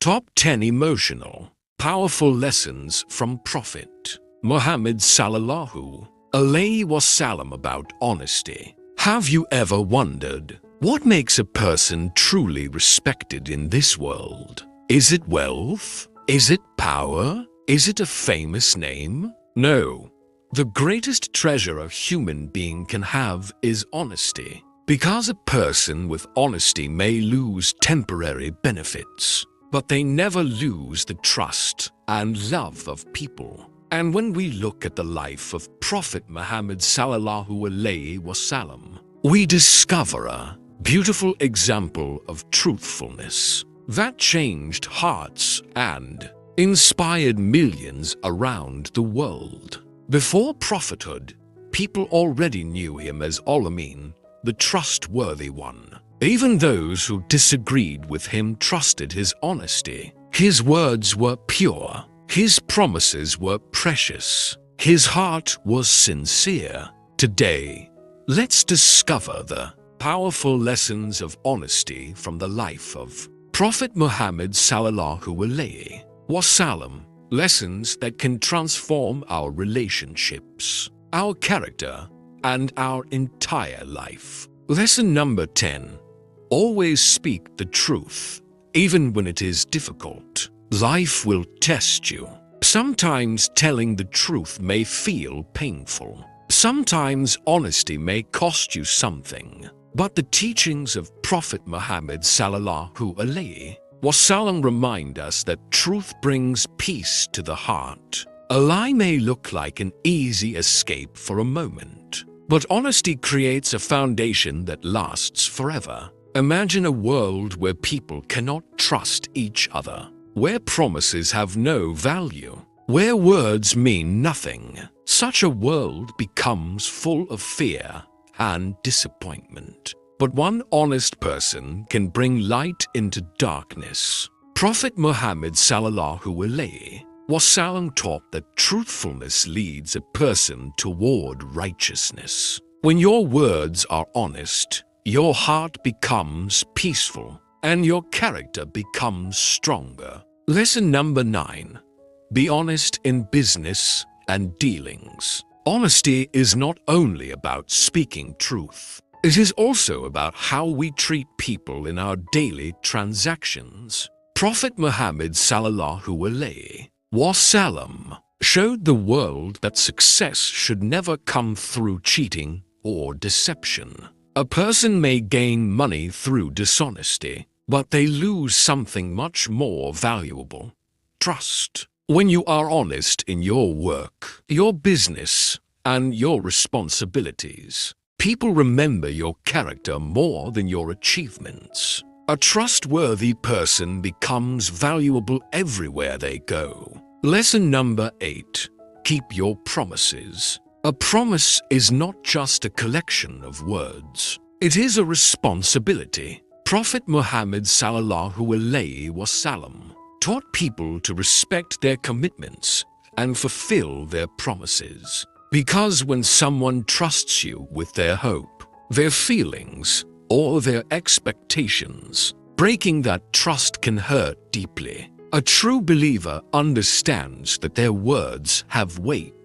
Top 10 Emotional, Powerful Lessons from Prophet Muhammad Sallallahu Alaihi Wasallam about honesty. Have you ever wondered what makes a person truly respected in this world? Is it wealth? Is it power? Is it a famous name? No. The greatest treasure a human being can have is honesty. Because a person with honesty may lose temporary benefits, but they never lose the trust and love of people. And when we look at the life of Prophet Muhammad Sallallahu Alaihi Wasallam, we discover a beautiful example of truthfulness that changed hearts and inspired millions around the world. Before prophethood, people already knew him as Al-Amin, the trustworthy one. Even those who disagreed with him trusted his honesty. His words were pure. His promises were precious. His heart was sincere. Today, let's discover the powerful lessons of honesty from the life of Prophet Muhammad Sallallahu Alaihi Wasallam. Lessons that can transform our relationships, our character, and our entire life. Lesson number 10. Always speak the truth, even when it is difficult. Life will test you. Sometimes telling the truth may feel painful. Sometimes honesty may cost you something. But the teachings of Prophet Muhammad Sallallahu Alaihi Wasallam remind us that truth brings peace to the heart. A lie may look like an easy escape for a moment, but honesty creates a foundation that lasts forever. Imagine a world where people cannot trust each other, where promises have no value, where words mean nothing. Such a world becomes full of fear and disappointment. But one honest person can bring light into darkness. Prophet Muhammad Sallallahu Alaihi Wasallam taught that truthfulness leads a person toward righteousness. When your words are honest, your heart becomes peaceful and your character becomes stronger. Lesson number 9. Be honest in business and dealings. Honesty is not only about speaking truth. It is also about how we treat people in our daily transactions. Prophet Muhammad Sallallahu Alaihi Wasallam showed the world that success should never come through cheating or deception. A person may gain money through dishonesty, but they lose something much more valuable: trust. When you are honest in your work, your business, and your responsibilities, people remember your character more than your achievements. A trustworthy person becomes valuable everywhere they go. Lesson number 8. Keep your promises. A promise is not just a collection of words. It is a responsibility. Prophet Muhammad Sallallahu Alaihi Wasallam taught people to respect their commitments and fulfill their promises. Because when someone trusts you with their hope, their feelings, or their expectations, breaking that trust can hurt deeply. A true believer understands that their words have weight.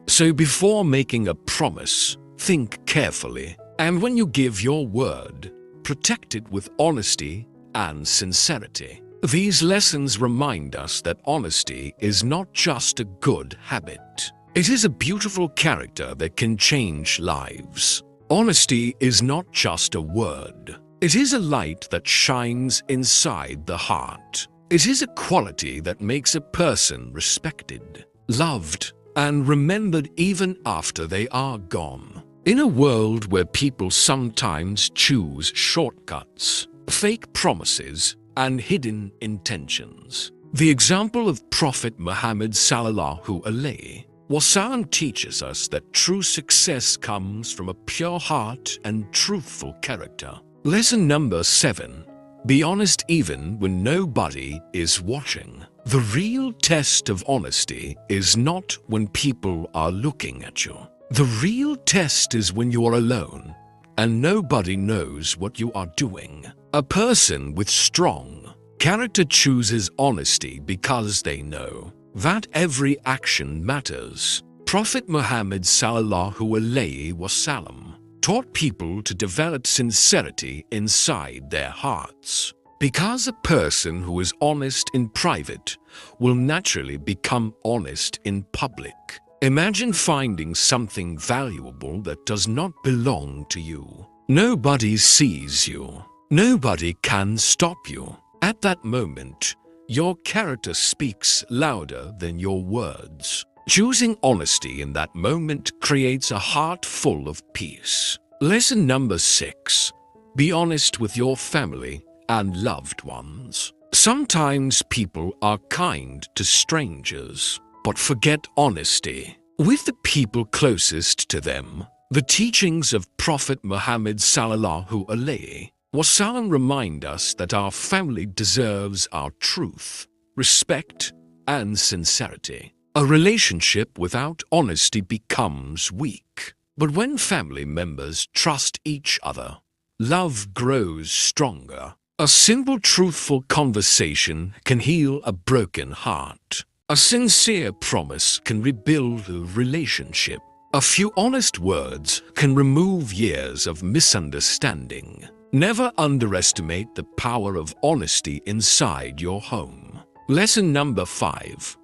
So before making a promise, think carefully. And when you give your word, protect it with honesty and sincerity. These lessons remind us that honesty is not just a good habit. It is a beautiful character that can change lives. Honesty is not just a word. It is a light that shines inside the heart. It is a quality that makes a person respected, loved, and remembered even after they are gone. In a world where people sometimes choose shortcuts, fake promises, and hidden intentions, the example of Prophet Muhammad Sallallahu Alaihi Wasallam teaches us that true success comes from a pure heart and truthful character. Lesson number 7. Be honest even when nobody is watching. The real test of honesty is not when people are looking at you. The real test is when you are alone and nobody knows what you are doing. A person with strong, Character chooses honesty because they know that every action matters. Prophet Muhammad sallallahu alaihi wasallam taught people to develop sincerity inside their hearts. Because a person who is honest in private will naturally become honest in public. Imagine finding something valuable that does not belong to you. Nobody sees you. Nobody can stop you. At that moment, your character speaks louder than your words. Choosing honesty in that moment creates a heart full of peace. Lesson number 6. Be honest with your family and loved ones. Sometimes people are kind to strangers, but forget honesty with the people closest to them. The teachings of Prophet Muhammad sallallahu alaihi wasallam remind us that our family deserves our truth, respect, and sincerity. A relationship without honesty becomes weak. But when family members trust each other, love grows stronger. A simple, truthful conversation can heal a broken heart. A sincere promise can rebuild a relationship. A few honest words can remove years of misunderstanding. Never underestimate the power of honesty inside your home. Lesson number 5.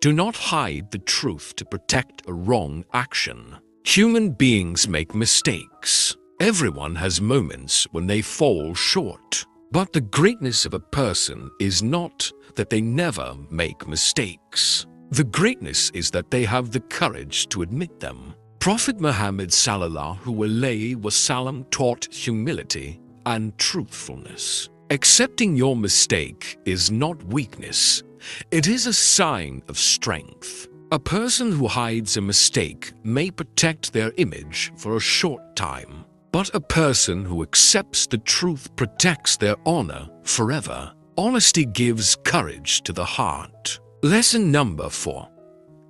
Do not hide the truth to protect a wrong action. Human beings make mistakes. Everyone has moments when they fall short. But the greatness of a person is not that they never make mistakes. The greatness is that they have the courage to admit them. Prophet Muhammad sallallahu alaihi wasallam taught humility and truthfulness. Accepting your mistake is not weakness. It is a sign of strength. A person who hides a mistake may protect their image for a short time, but a person who accepts the truth protects their honor forever. Honesty gives courage to the heart. Lesson number 4.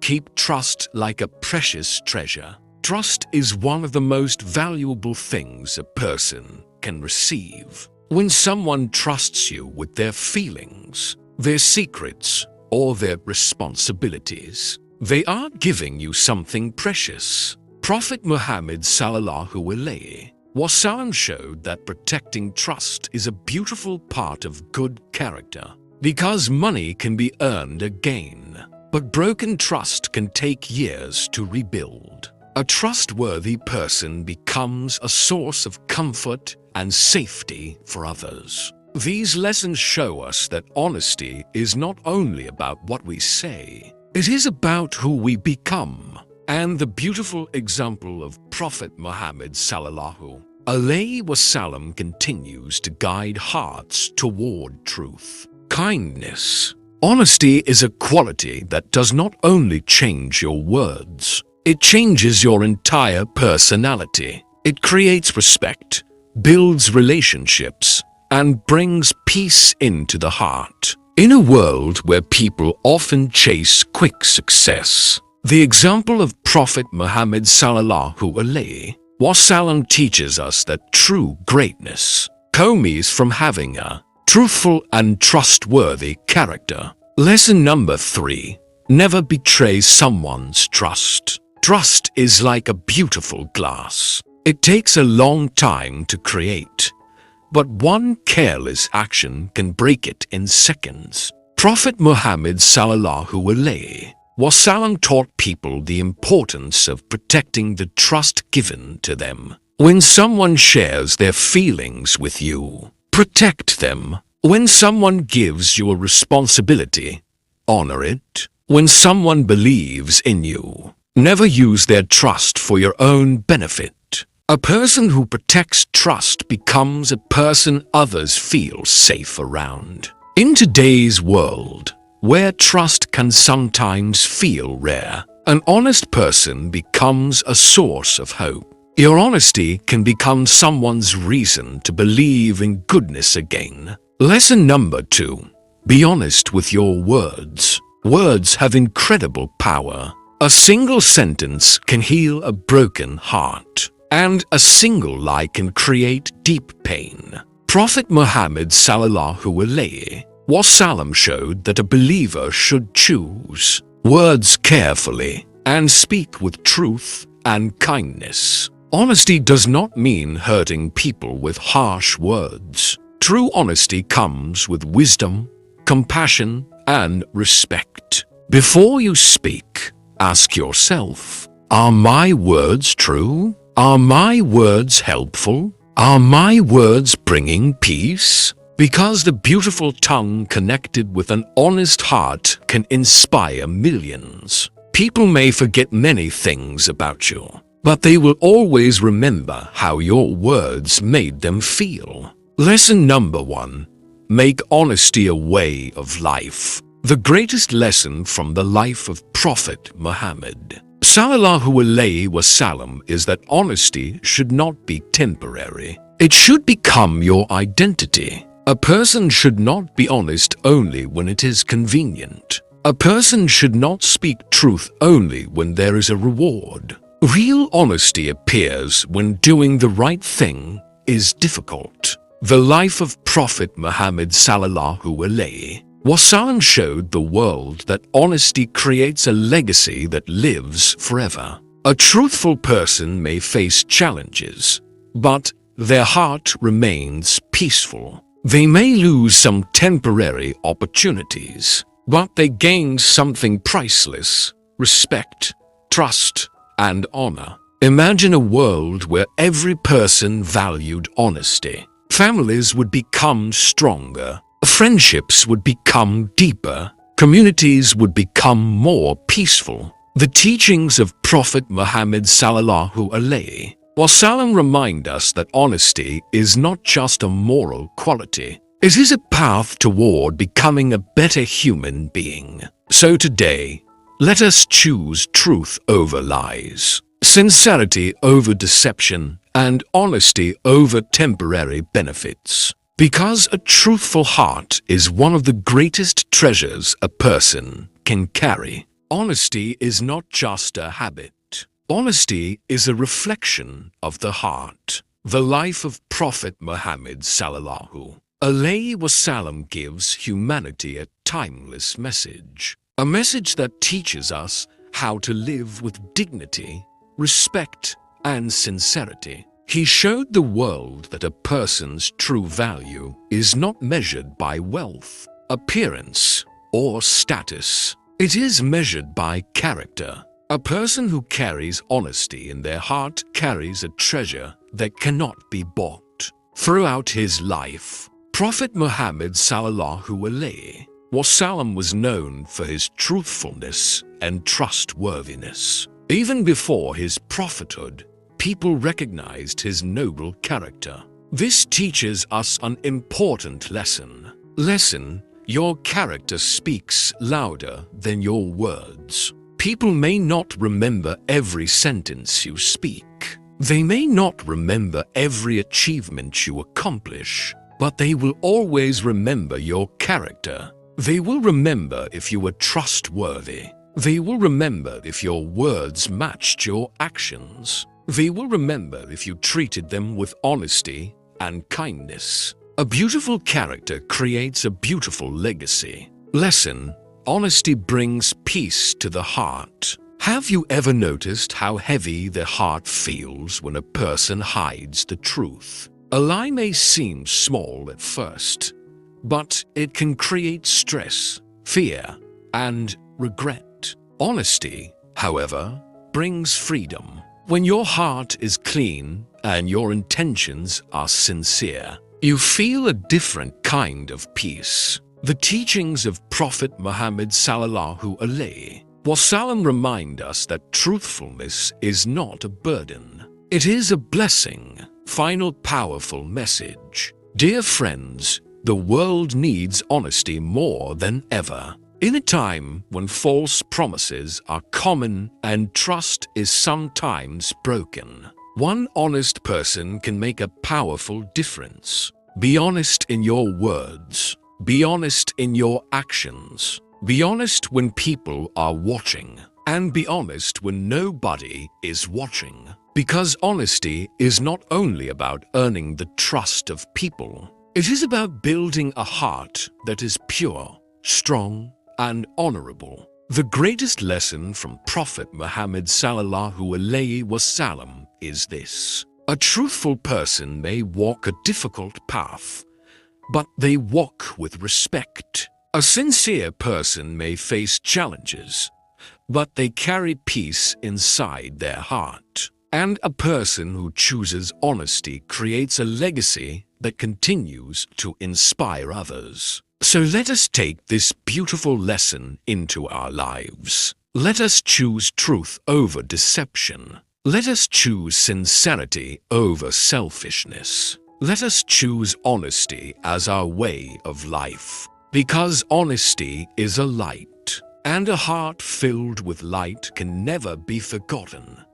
Keep trust like a precious treasure. Trust is one of the most valuable things a person can receive. When someone trusts you with their feelings, their secrets, or their responsibilities, they are giving you something precious. Prophet Muhammad sallallahu alaihi wasallam showed that protecting trust is a beautiful part of good character. Because money can be earned again, but broken trust can take years to rebuild. A trustworthy person becomes a source of comfort and safety for others. These lessons show us that honesty is not only about what we say, it is about who we become. And the beautiful example of Prophet Muhammad sallallahu alaihi wasallam continues to guide hearts toward truth. Kindness. Honesty is a quality that does not only change your words, it changes your entire personality. It creates respect, builds relationships, and brings peace into the heart. In a world where people often chase quick success, the example of Prophet Muhammad sallallahu alaihi wasallam teaches us that true greatness comes from having a truthful and trustworthy character. Lesson number 3. Never betray someone's trust. Trust is like a beautiful glass. It takes a long time to create, but one careless action can break it in seconds. Prophet Muhammad sallallahu alaihi wasallam taught people the importance of protecting the trust given to them. When someone shares their feelings with you, protect them. When someone gives you a responsibility, honor it. When someone believes in you, never use their trust for your own benefit. A person who protects trust becomes a person others feel safe around. In today's world, where trust can sometimes feel rare, an honest person becomes a source of hope. Your honesty can become someone's reason to believe in goodness again. Lesson number 2. Be honest with your words. Words have incredible power. A single sentence can heal a broken heart, and a single lie can create deep pain. Prophet Muhammad sallallahu alaihi Wasallam showed that a believer should choose words carefully and speak with truth and kindness. Honesty does not mean hurting people with harsh words. True honesty comes with wisdom, compassion, and respect. Before you speak, ask yourself, are my words true? Are my words helpful? Are my words bringing peace? Because the beautiful tongue connected with an honest heart can inspire millions. People may forget many things about you, but they will always remember how your words made them feel. Lesson number 1. Make honesty a way of life. The greatest lesson from the life of Prophet Muhammad Sallallahu Alaihi Wasallam is that honesty should not be temporary. It should become your identity. A person should not be honest only when it is convenient. A person should not speak truth only when there is a reward. Real honesty appears when doing the right thing is difficult. The life of Prophet Muhammad Sallallahu Alaihi Wasallam showed the world that honesty creates a legacy that lives forever. A truthful person may face challenges, but their heart remains peaceful. They may lose some temporary opportunities, but they gain something priceless: respect, trust, and honor. Imagine a world where every person valued honesty. Families would become stronger. Friendships would become deeper. Communities would become more peaceful. The teachings of Prophet Muhammad Sallallahu Alaihi Wasallam remind us that honesty is not just a moral quality. It is a path toward becoming a better human being. So today, let us choose truth over lies, sincerity over deception, and honesty over temporary benefits. Because a truthful heart is one of the greatest treasures a person can carry. Honesty is not just a habit. Honesty is a reflection of the heart. The life of Prophet Muhammad Sallallahu Alaihi Wasallam gives humanity a timeless message. A message that teaches us how to live with dignity, respect, and sincerity. He showed the world that a person's true value is not measured by wealth, appearance, or status. It is measured by character. A person who carries honesty in their heart carries a treasure that cannot be bought. Throughout his life, Prophet Muhammad Sallallahu Alaihi Wasallam was known for his truthfulness and trustworthiness. Even before his prophethood, people recognized his noble character. This teaches us an important lesson. Your character speaks louder than your words. People may not remember every sentence you speak. They may not remember every achievement you accomplish, but they will always remember your character. They will remember if you were trustworthy. They will remember if your words matched your actions. They will remember if you treated them with honesty and kindness. A beautiful character creates a beautiful legacy. Lesson: honesty brings peace to the heart. Have you ever noticed how heavy the heart feels when a person hides the truth? A lie may seem small at first, but it can create stress, fear, and regret. Honesty, however, brings freedom. When your heart is clean and your intentions are sincere, you feel a different kind of peace. The teachings of Prophet Muhammad Sallallahu Alaihi Wasallam remind us that truthfulness is not a burden. It is a blessing. Final powerful message. Dear friends, the world needs honesty more than ever. In a time when false promises are common and trust is sometimes broken, one honest person can make a powerful difference. Be honest in your words. Be honest in your actions. Be honest when people are watching. And be honest when nobody is watching. Because honesty is not only about earning the trust of people, It is about building a heart that is pure, strong, and honorable. The greatest lesson from Prophet Muhammad sallallahu alaihi wasallam is this: a truthful person may walk a difficult path, but they walk with respect. A sincere person may face challenges, but they carry peace inside their heart. And a person who chooses honesty creates a legacy that continues to inspire others. So let us take this beautiful lesson into our lives. Let us choose truth over deception. Let us choose sincerity over selfishness. Let us choose honesty as our way of life. Because honesty is a light, and a heart filled with light can never be forgotten.